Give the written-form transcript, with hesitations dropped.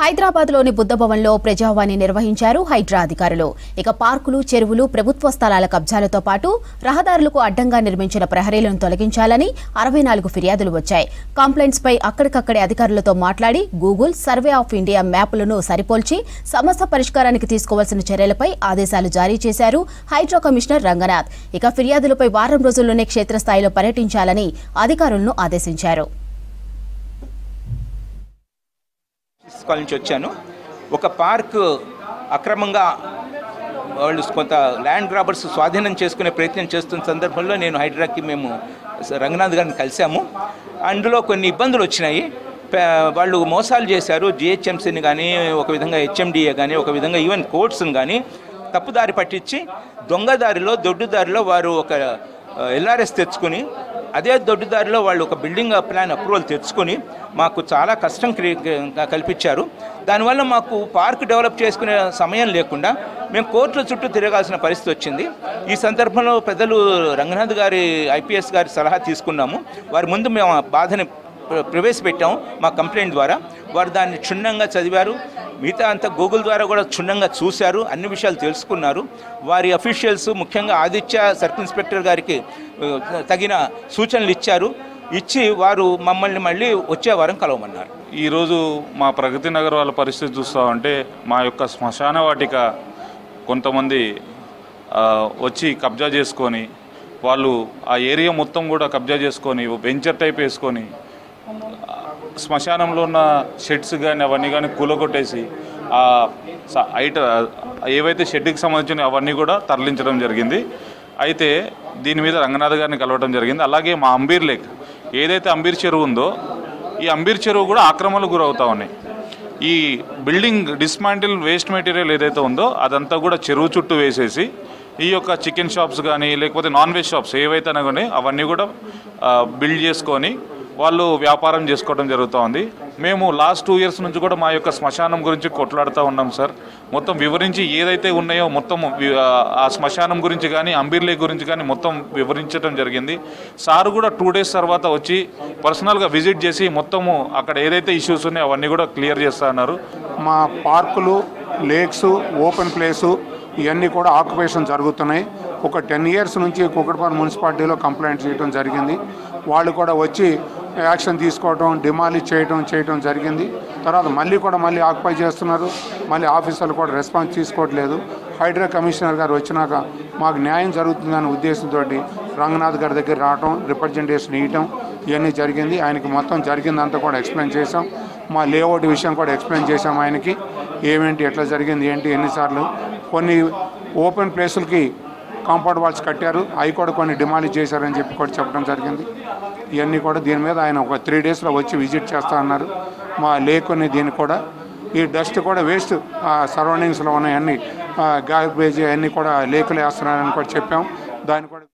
హైదరాబాద్లోని బుద్ధభవన్లో ప్రజావాణి నిర్వహించారు హైడ్రా అధికారులు. ఇక పార్కులు, చెరువులు, ప్రభుత్వ స్థలాల కబ్జాలతో పాటు రహదారులకు అడ్డంగా నిర్మించిన ప్రహరీలను తొలగించాలని 64 ఫిర్యాదులు వచ్చాయి. కంప్లైంట్స్ పై అక్కడికక్కడే అధికారులతో మాట్లాడి గూగుల్, సర్వే ఆఫ్ ఇండియా మ్యాప్లను సరిపోల్చి సమస్య పరిష్కారానికి తీసుకోవాల్సిన చర్యలపై ఆదేశాలు జారీ చేశారు హైడ్రా కమిషనర్ రంగనాథ్. ఇక ఫిర్యాదులపై వారం రోజుల్లోనే క్షేత్రస్థాయిలో పర్యటించాలని అధికారులను ఆదేశించారు. నుంచి వచ్చాను. ఒక పార్క్ అక్రమంగా వాళ్ళు కొంత ల్యాండ్ గ్రాబర్స్ స్వాధీనం చేసుకునే ప్రయత్నం చేస్తున్న సందర్భంలో నేను హైడ్రాకి మేము రంగనాథ్ గారిని కలిసాము. అందులో కొన్ని ఇబ్బందులు వచ్చినాయి. వాళ్ళు మోసాలు చేశారు. జిహెచ్ఎంసీని కానీ, ఒక విధంగా హెచ్ఎండిఏ కానీ, ఒక విధంగా ఈవెన్ కోర్ట్స్ని కానీ తప్పుదారి పట్టించి దొంగదారిలో, దొడ్డుదారిలో వారు ఒక ఎల్ఆర్ఎస్ తెచ్చుకొని అదే దొడ్డుదారిలో వాళ్ళు ఒక బిల్డింగ్ ప్లాన్ అప్రూవల్ తెచ్చుకొని మాకు చాలా కష్టం కల్పించారు. దానివల్ల మాకు పార్క్ డెవలప్ చేసుకునే సమయం లేకుండా మేము కోర్టుల చుట్టూ తిరగాల్సిన పరిస్థితి వచ్చింది. ఈ సందర్భంలో పెద్దలు రంగనాథ్ గారి ఐపీఎస్ గారి సలహా తీసుకున్నాము. వారి ముందు మేము బాధని ప్రవేశపెట్టాము మా కంప్లైంట్ ద్వారా. వారు దాన్ని క్షుణ్ణంగా చదివారు. మిగతా అంతా గూగుల్ ద్వారా కూడా క్షుణ్ణంగా చూశారు, అన్ని విషయాలు తెలుసుకున్నారు. వారి అఫీషియల్స్ ముఖ్యంగా ఆదిత్య సర్కిల్ ఇన్స్పెక్టర్ గారికి తగిన సూచనలు ఇచ్చి వారు మమ్మల్ని మళ్ళీ వచ్చే వారం కలవమన్నారు. ఈరోజు మా ప్రగతి నగర్ వాళ్ళ పరిస్థితి చూస్తామంటే మా యొక్క శ్మశాన వాటిక కొంతమంది వచ్చి కబ్జా చేసుకొని వాళ్ళు ఆ ఏరియా మొత్తం కూడా కబ్జా చేసుకొని వెంచర్ టైప్ వేసుకొని శ్మశానంలో ఉన్న షెడ్స్ కానీ అవన్నీ కానీ కూలగొట్టేసి ఏవైతే షెడ్కి సంబంధించిన అవన్నీ కూడా తరలించడం జరిగింది. అయితే దీని మీద రంగనాథ్ గారిని కలవడం జరిగింది. అలాగే మా అంబీర్ లేక్ ఏదైతే అంబీర్ చెరువు ఉందో ఈ అంబీర్ చెరువు కూడా ఆక్రమణకు గురవుతూ ఉన్నాయి. ఈ బిల్డింగ్ డిస్మాంటిల్ వేస్ట్ మెటీరియల్ ఏదైతే ఉందో అదంతా కూడా చెరువు చుట్టూ వేసేసి ఈ యొక్క చికెన్ షాప్స్ కానీ లేకపోతే నాన్ వెజ్ షాప్స్ ఏవైతే కానీ అవన్నీ కూడా బిల్డ్ చేసుకొని వాళ్ళు వ్యాపారం చేసుకోవడం జరుగుతూ ఉంది. మేము లాస్ట్ 2 years నుంచి కూడా మా యొక్క శ్మశానం గురించి కొట్లాడుతూ ఉన్నాం సార్. మొత్తం వివరించి ఏదైతే ఉన్నాయో మొత్తం ఆ శ్మశానం గురించి కానీ అంబీర్ లేక్ గురించి కానీ మొత్తం వివరించడం జరిగింది. సార్ కూడా 2 days తర్వాత వచ్చి పర్సనల్గా విజిట్ చేసి మొత్తము అక్కడ ఏదైతే ఇష్యూస్ ఉన్నాయో అవన్నీ కూడా క్లియర్ చేస్తూ ఉన్నారు. మా పార్కులు, లేక్స్, ఓపెన్ ప్లేసు ఇవన్నీ కూడా ఆక్యుపేషన్ జరుగుతున్నాయి. ఒక 10 years నుంచి కూకట్పల్లి మున్సిపాలిటీలో కంప్లైంట్ చేయడం జరిగింది. వాళ్ళు కూడా వచ్చి యాక్షన్ తీసుకోవడం, డిమాలిష్ చేయడం జరిగింది. తర్వాత మళ్ళీ ఆక్యుపై చేస్తున్నారు. మళ్ళీ ఆఫీసర్లు కూడా రెస్పాన్స్ తీసుకోవట్లేదు. హైడ్రా కమిషనర్ గారు వచ్చినాక మాకు న్యాయం జరుగుతుందనే ఉద్దేశంతో రంగనాథ్ గారి దగ్గర రావడం, రిప్రజెంటేషన్ ఇవ్వటం ఇవన్నీ జరిగింది. ఆయనకి మొత్తం జరిగిందంతా కూడా ఎక్స్ప్లెయిన్ చేసాం. మా లేఅవుట్ విషయం కూడా ఎక్స్ప్లెయిన్ చేసాం ఆయనకి. ఏమేంటి, ఎట్లా జరిగింది, ఏంటి, ఎన్నిసార్లు. కొన్ని ఓపెన్ ప్లేసులకి కాంపౌండ్ వాల్స్ కట్టారు, అవి కూడా కొన్ని డిమాలిష్ చేశారని చెప్పి కూడా చెప్పడం జరిగింది. ఇవన్నీ కూడా దీని మీద ఆయన ఒక 3 daysలో వచ్చి విజిట్ చేస్తా అన్నారు. మా లేకుని దీన్ని కూడా ఈ డస్ట్ కూడా వేస్ట్ సరౌండింగ్స్లో ఉన్నాయన్నీ గార్బేజ్ అన్నీ కూడా లేకులు వేస్తున్నారని కూడా చెప్పాం. దాన్ని కూడా